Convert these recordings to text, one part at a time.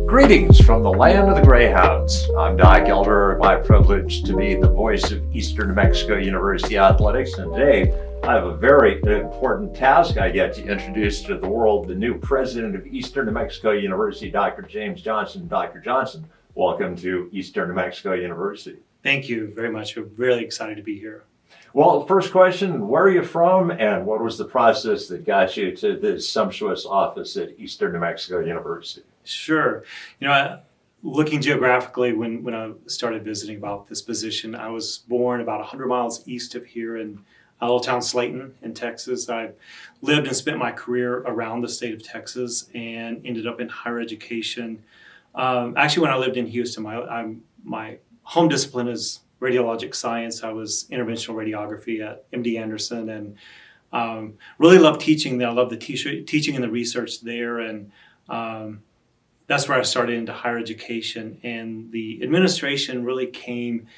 Greetings from the land of the Greyhounds. I'm Doc Elder. My privilege to be the voice of Eastern New Mexico University Athletics. And today I have a very important task. I get to introduce to the world the new president of Eastern New Mexico University, Dr. James Johnston. Dr. Johnston, welcome to Eastern New Mexico University. Thank you very much. We're really excited to be here. Well, first question, where are you from and what was the process that got you to this sumptuous office at Eastern New Mexico University? Sure. Looking geographically, when I started visiting about this position, I was born about 100 miles east of here in a little town, Slayton, in Texas. I lived and spent my career around the state of Texas and ended up in higher education. Actually, when I lived in Houston, my home discipline is radiologic science. I was interventional radiography at MD Anderson and really loved teaching there. I loved the teaching and the research there. And that's where I started into higher education. And the administration really came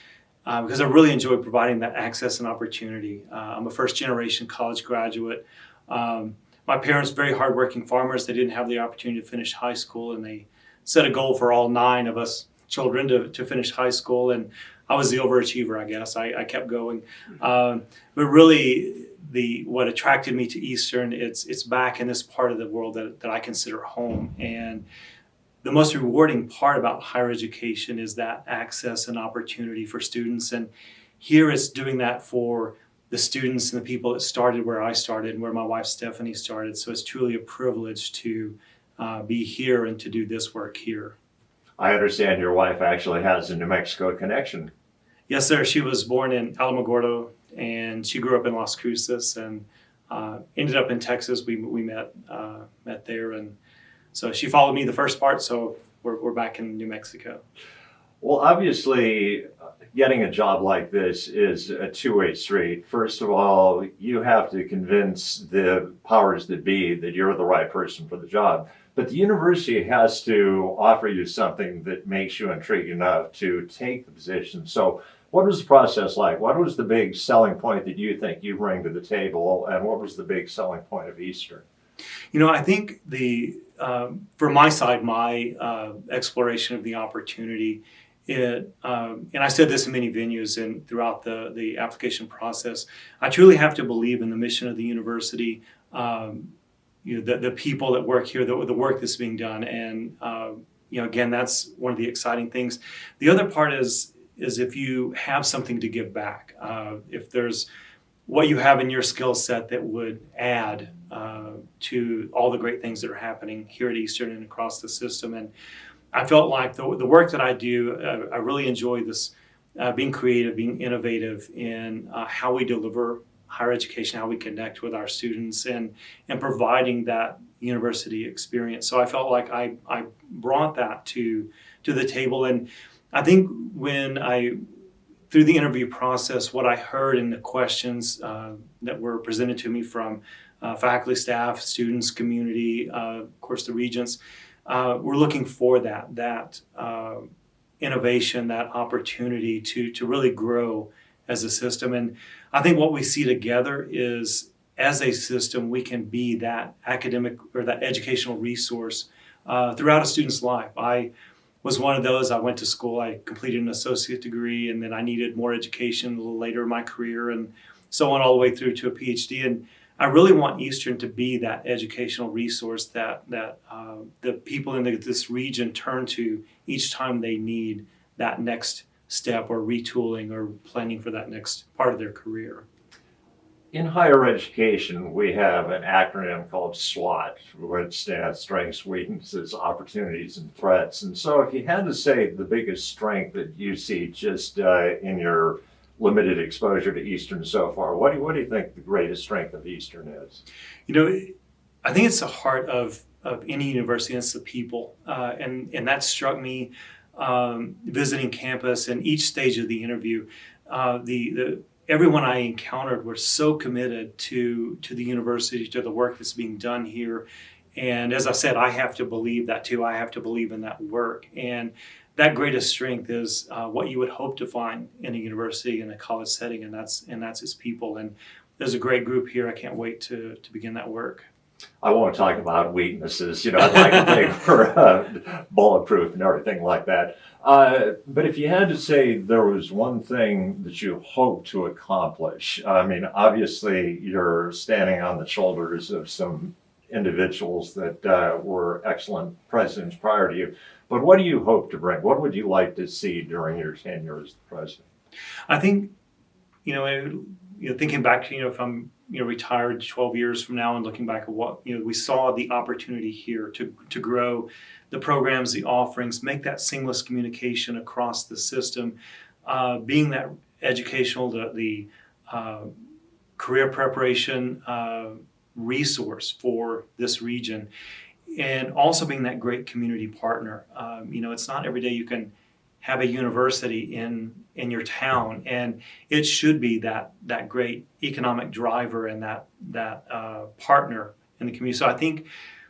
because I really enjoyed providing that access and opportunity. I'm a first generation college graduate. My parents, very hardworking farmers, they didn't have the opportunity to finish high school, and they set a goal for all 9 of us children to finish high school. And I was the overachiever, I guess. I kept going. But really, what attracted me to Eastern, it's back in this part of the world that I consider home. And the most rewarding part about higher education is that access and opportunity for students. And here it's doing that for the students and the people that started where I started and where my wife Stephanie started. So it's truly a privilege to be here and to do this work here. I understand your wife actually has a New Mexico connection. Yes, sir. She was born in Alamogordo, and she grew up in Las Cruces and ended up in Texas. We met there, and so she followed me the first part. So we're back in New Mexico. Well, obviously, getting a job like this is a two-way street. First of all, you have to convince the powers that be that you're the right person for the job. But the university has to offer you something that makes you intrigued enough to take the position. So what was the process like? What was the big selling point that you think you bring to the table? And what was the big selling point of Eastern? I think for my side, my exploration of the opportunity, and I said this in many venues and throughout the application process, I truly have to believe in the mission of the university, the people that work here, the work that's being done. And, again, that's one of the exciting things. The other part is if you have something to give back, if there's what you have in your skill set that would add to all the great things that are happening here at Eastern and across the system. And I felt like the work that I do, I really enjoy this, being creative, being innovative in how we deliver higher education, how we connect with our students, and providing that university experience. So I felt like I brought that to the table. And I think through the interview process, what I heard in the questions that were presented to me from faculty, staff, students, community, of course the regents, we're looking for that innovation, that opportunity to really grow as a system. And I think what we see together is, as a system, we can be that academic or that educational resource throughout a student's life. I was one of those. I went to school, I completed an associate degree, and then I needed more education a little later in my career, and so on all the way through to a PhD. And I really want Eastern to be that educational resource that the people in this region turn to each time they need that next step or retooling or planning for that next part of their career. In higher education, we have an acronym called SWOT, which stands Strengths, Weaknesses, Opportunities, and Threats. And so if you had to say the biggest strength that you see just in your limited exposure to Eastern so far, what do you think the greatest strength of Eastern is? I think it's the heart of any university, and it's the people. And that struck me visiting campus and each stage of the interview. Everyone I encountered were so committed to the university, to the work that's being done here. And as I said, I have to believe that too. I have to believe in that work. And that greatest strength is what you would hope to find in a university, in a college setting, and that's its people. And there's a great group here. I can't wait to begin that work. I won't talk about weaknesses. I'd like to think we're bulletproof and everything like that. But if you had to say there was one thing that you hope to accomplish, I mean, obviously you're standing on the shoulders of some individuals that were excellent presidents prior to you. But what do you hope to bring? What would you like to see during your tenure as the president? I think, thinking back to, if I'm, retired 12 years from now and looking back at what, we saw the opportunity here to grow the programs, the offerings, make that seamless communication across the system, being that educational, the career preparation resource for this region, and also being that great community partner. It's not every day you can have a university in your town, and it should be that great economic driver and that partner in the community. So I think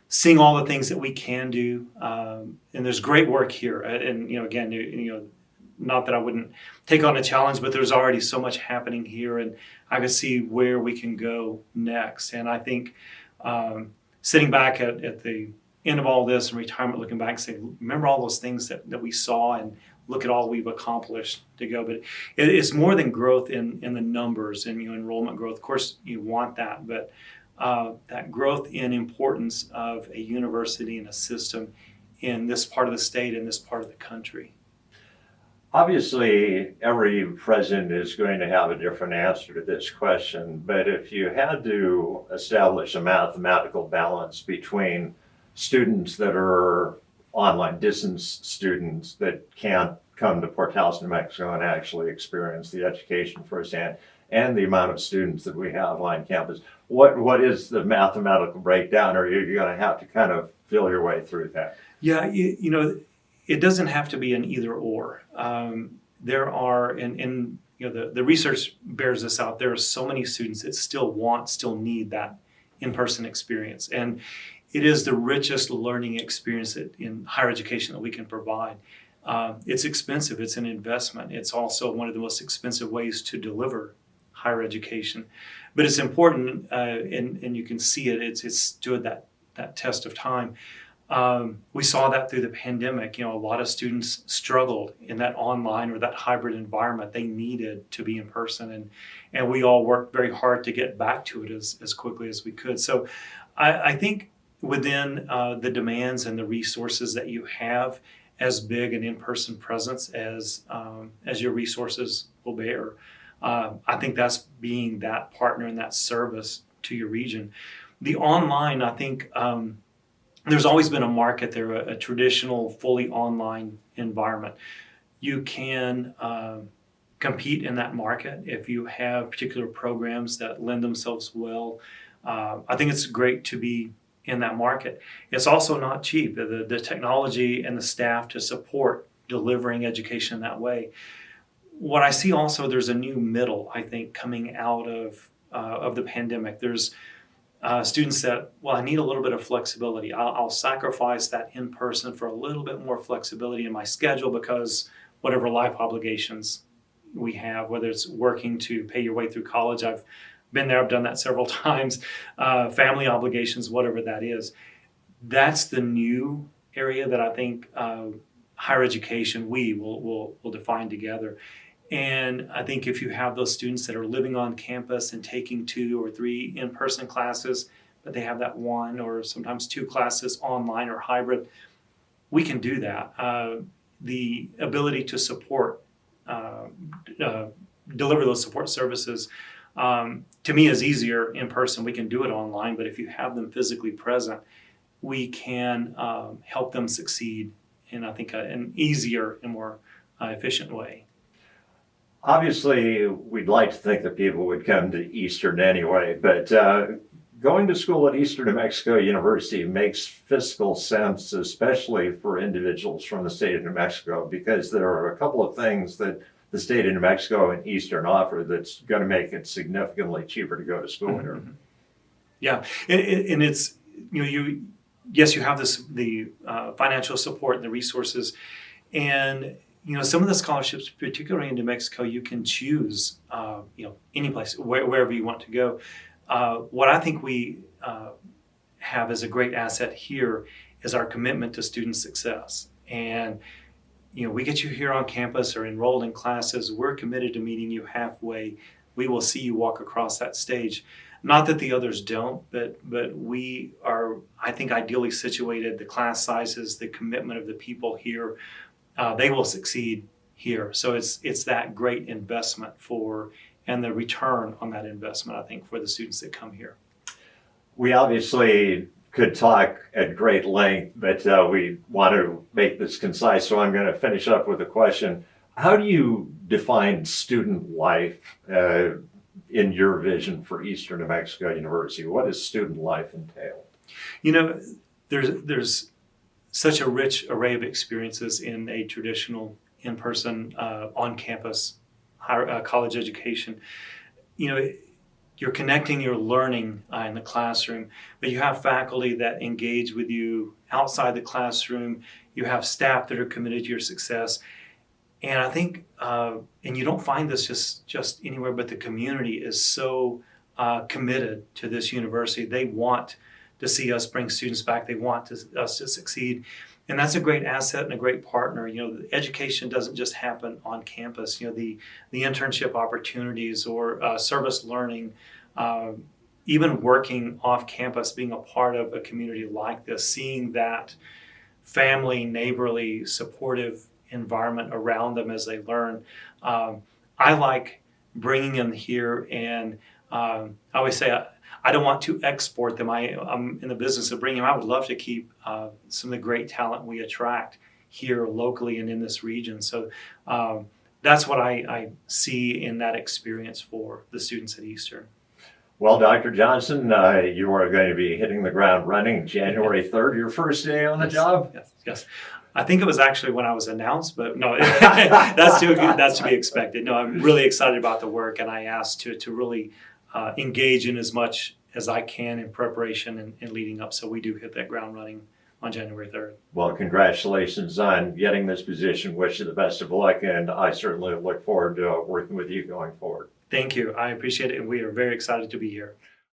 seeing all the things that we can do, and there's great work here, and again, not that I wouldn't take on a challenge, but there's already so much happening here, and I can see where we can go next. And I think sitting back at the end of all this and retirement, looking back and saying, remember all those things that we saw, and look at all we've accomplished to go. But it's more than growth in the numbers and enrollment growth. Of course, you want that, but that growth in importance of a university and a system in this part of the state and this part of the country. Obviously, every president is going to have a different answer to this question, but if you had to establish a mathematical balance between students that are online, distance students that can't come to Port Townsend, New Mexico and actually experience the education firsthand, and the amount of students that we have on campus, what is the mathematical breakdown, or are you going to have to kind of feel your way through that? Yeah, it doesn't have to be an either or. There are, and the research bears this out, there are so many students that still need that in-person experience. And it is the richest learning experience in higher education that we can provide. It's expensive, it's an investment. It's also one of the most expensive ways to deliver higher education. But it's important, and you can see it's stood that test of time. We saw that through the pandemic. A lot of students struggled in that online or that hybrid environment. They needed to be in person, and we all worked very hard to get back to it as quickly as we could. So I think within the demands and the resources that you have, as big an in-person presence as your resources will bear, I think that's being that partner and that service to your region. The online, I think, there's always been a market there, a traditional, fully online environment. You can compete in that market if you have particular programs that lend themselves well. I think it's great to be in that market. It's also not cheap. The technology and the staff to support delivering education in that way. What I see also, there's a new middle, I think, coming out of the pandemic. There's students that, I need a little bit of flexibility. I'll sacrifice that in person for a little bit more flexibility in my schedule because whatever life obligations we have, whether it's working to pay your way through college, I've been there, I've done that several times, family obligations, whatever that is. That's the new area that I think higher education, we will define together. And I think if you have those students that are living on campus and taking 2 or 3 in-person classes, but they have that 1 or sometimes 2 classes online or hybrid, we can do that. The ability to support, deliver those support services, to me is easier in person. We can do it online, but if you have them physically present, we can help them succeed in, I think, an easier and more efficient way. Obviously, we'd like to think that people would come to Eastern anyway, but going to school at Eastern New Mexico University makes fiscal sense, especially for individuals from the state of New Mexico, because there are a couple of things that the state of New Mexico and Eastern offer that's going to make it significantly cheaper to go to school here. Mm-hmm. Yeah, and it's, you have the financial support and the resources, and some of the scholarships, particularly in New Mexico, you can choose, any place, wherever you want to go. What I think we have as a great asset here is our commitment to student success. And, we get you here on campus or enrolled in classes. We're committed to meeting you halfway. We will see you walk across that stage. Not that the others don't, but we are, I think, ideally situated. The class sizes, the commitment of the people here, they will succeed here. So it's that great investment and the return on that investment, I think, for the students that come here. We obviously could talk at great length, but we want to make this concise, so I'm going to finish up with a question. How do you define student life in your vision for Eastern New Mexico University? What does student life entail? There's such a rich array of experiences in a traditional in-person on-campus higher college education. You're connecting, you're learning in the classroom, but you have faculty that engage with you outside the classroom. You have staff that are committed to your success. And I think, and you don't find this just anywhere, but the community is so committed to this university. They want to see us bring students back. They want us to succeed. And that's a great asset and a great partner. The education doesn't just happen on campus. The internship opportunities or service learning, even working off campus, being a part of a community like this, seeing that family, neighborly, supportive environment around them as they learn. I like bringing them here, and I always say I don't want to export them. I'm in the business of bringing them. I would love to keep some of the great talent we attract here locally and in this region. So that's what I see in that experience for the students at Eastern. Well, Dr. Johnston, you are going to be hitting the ground running January 3rd, your first day on the job? Yes. I think it was actually when I was announced, but no, that's to be expected. No, I'm really excited about the work, and I asked to really engage in as much as I can in preparation and leading up, so we do hit that ground running on January 3rd. Well, congratulations on getting this position. Wish you the best of luck, and I certainly look forward to working with you going forward. Thank you. I appreciate it, and we are very excited to be here.